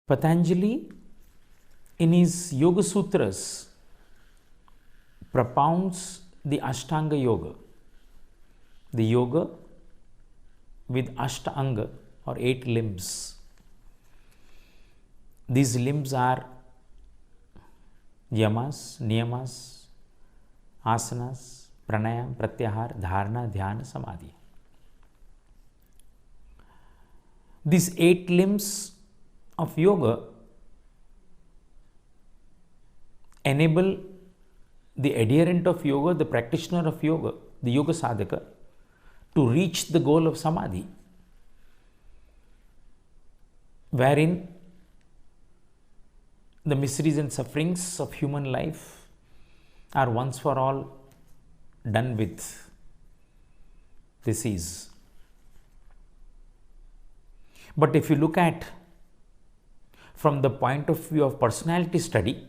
Patanjali, in his Yoga Sutras, propounds the Ashtanga Yoga, the yoga with Ashtanga or 8 limbs. These limbs are yamas, niyamas, asanas, pranayam, pratyahar, dharana, dhyana, samadhi. These 8 limbs of yoga enable the adherent of yoga, the practitioner of yoga, the yoga sadhaka, to reach the goal of samadhi, wherein the miseries and sufferings of human life are once for all done with. This is. But if you look at from the point of view of personality study,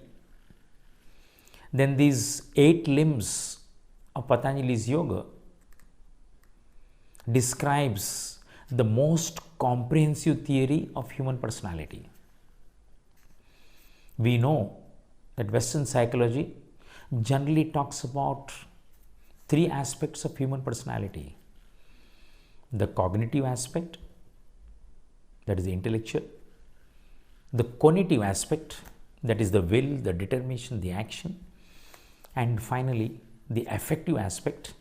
then these 8 limbs of Patanjali's yoga describes the most comprehensive theory of human personality. We know that Western psychology generally talks about 3 aspects of human personality: the cognitive aspect, that is the intellectual; the cognitive aspect, that is the will, the determination, the action; and finally the affective aspect,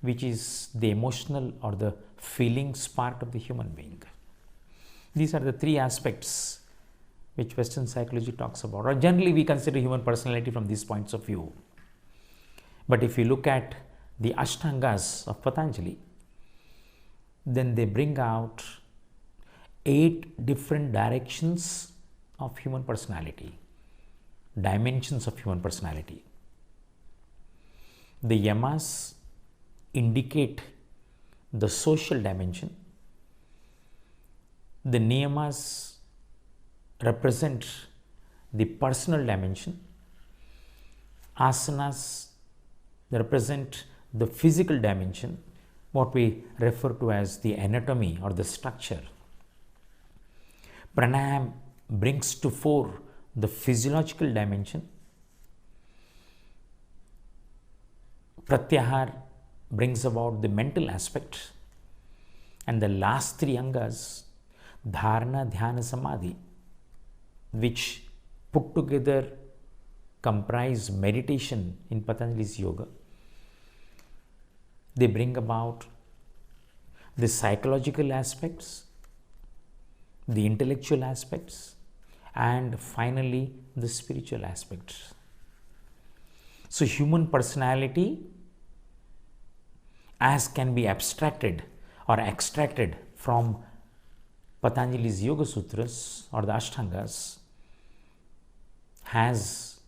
which is the emotional or the feelings part of the human being. These are the 3 aspects which Western psychology talks about, or generally we consider human personality from these points of view. But if you look at the Ashtangas of Patanjali, then they bring out 8 different directions of human personality, dimensions of human personality. The yamas indicate the social dimension, the niyamas represent the personal dimension, asanas represent the physical dimension, what we refer to as the anatomy or the structure. Pranayam brings to fore the physiological dimension. Pratyahar brings about the mental aspect. And the last 3 angas, dharana, dhyana, samadhi, which put together comprise meditation in Patanjali's yoga, they bring about the psychological aspects, the intellectual aspects, and finally the spiritual aspects. So human personality, as can be abstracted or extracted from Patanjali's Yoga Sutras or the Ashtangas, has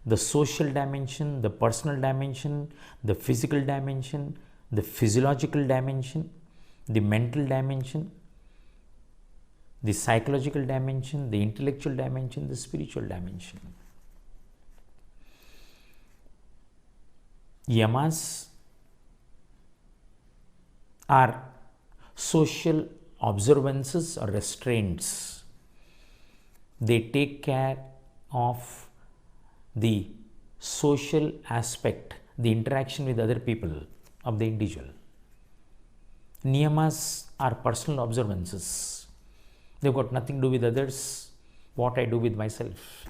the social dimension, the personal dimension, the physical dimension, the physiological dimension, the mental dimension, the psychological dimension, the intellectual dimension, the spiritual dimension. Yamas are social observances or restraints. They take care of the social aspect, the interaction with other people of the individual. Niyamas are personal observances. They've got nothing to do with others, what I do with myself.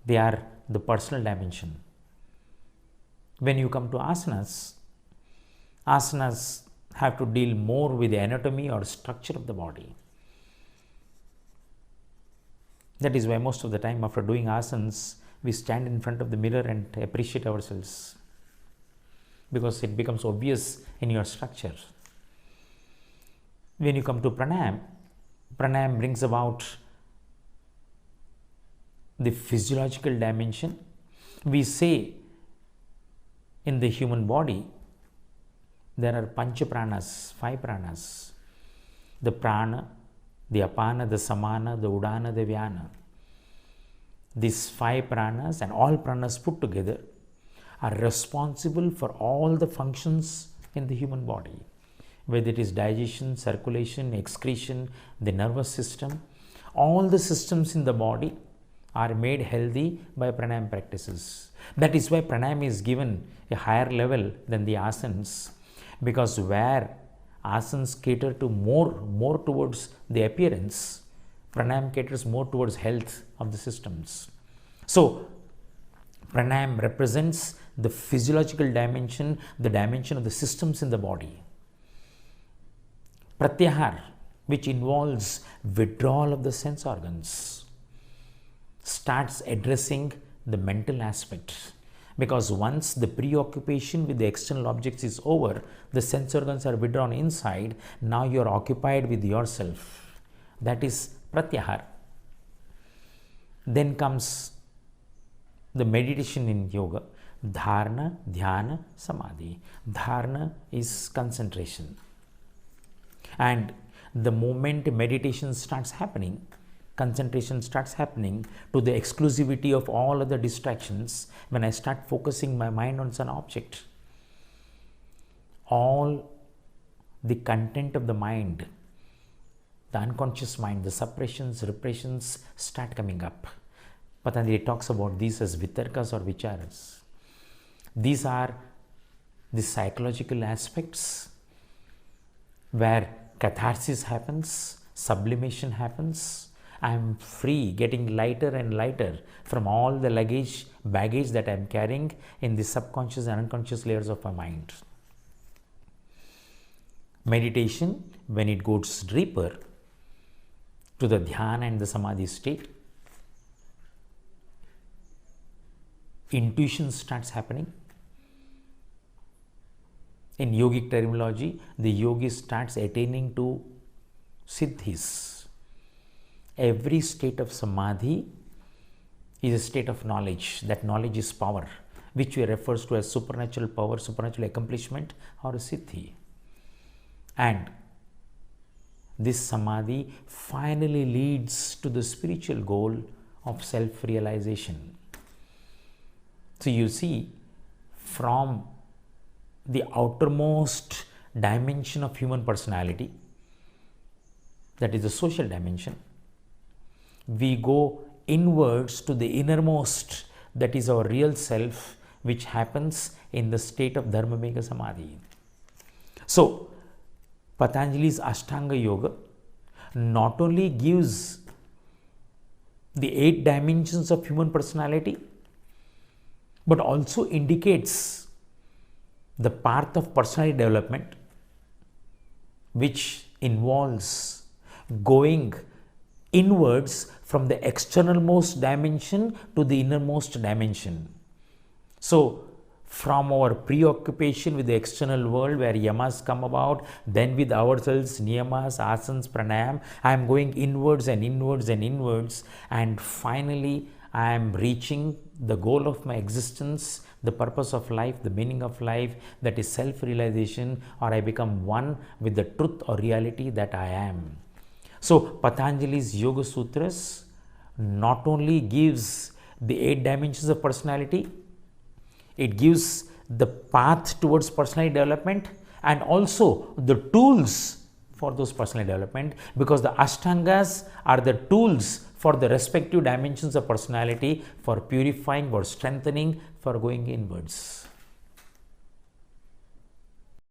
They are the personal dimension. When you come to asanas, asanas have to deal more with the anatomy or structure of the body. That is why most of the time after doing asanas, we stand in front of the mirror and appreciate ourselves, because it becomes obvious in your structure. When you come to pranayam, pranayam brings about the physiological dimension. We say in the human body, there are pancha pranas, 5 pranas: the prana, the apana, the samana, the udana, the vyana. These 5 pranas and all pranas put together are responsible for all the functions in the human body, whether it is digestion, circulation, excretion, the nervous system. All the systems in the body are made healthy by pranayama practices. That is why pranayama is given a higher level than the asanas, because where asanas cater to more towards the appearance, pranayama caters more towards health of the systems. So pranayama represents the physiological dimension, the dimension of the systems in the body. Pratyahar, which involves withdrawal of the sense organs, starts addressing the mental aspect, because once the preoccupation with the external objects is over, the sense organs are withdrawn inside. Now you are occupied with yourself. That is pratyahar. Then comes the meditation in yoga, dharana, dhyana, samadhi. Dharana is concentration. And the moment meditation starts happening, concentration starts happening to the exclusivity of all other distractions, when I start focusing my mind on some object, all the content of the mind, the unconscious mind, the suppressions, repressions start coming up. Patanjali talks about these as vitarkas or vicharas. These are the psychological aspects where catharsis happens, sublimation happens. I am free, getting lighter and lighter from all the baggage that I am carrying in the subconscious and unconscious layers of my mind. Meditation, when it goes deeper to the dhyana and the samadhi state, intuition starts happening. In yogic terminology, the yogi starts attaining to siddhis. Every state of samadhi is a state of knowledge. That knowledge is power, which we refers to as supernatural power, supernatural accomplishment, or a siddhi. And this samadhi finally leads to the spiritual goal of self-realization. So you see, from the outermost dimension of human personality, that is the social dimension, we go inwards to the innermost, that is our real self, which happens in the state of Dharmamegha Samadhi. So Patanjali's Ashtanga Yoga not only gives the 8 dimensions of human personality, but also indicates the path of personality development, which involves going inwards from the externalmost dimension to the innermost dimension. So from our preoccupation with the external world where yamas come about, then with ourselves, niyamas, asanas, pranayam, I am going inwards and inwards and inwards, and finally I am reaching the goal of my existence, the purpose of life, the meaning of life, that is self-realization, or I become one with the truth or reality that I am. So Patanjali's Yoga Sutras not only gives the 8 dimensions of personality, it gives the path towards personality development and also the tools for those personality development, because the Ashtangas are the tools for the respective dimensions of personality, for purifying, for strengthening, for going inwards.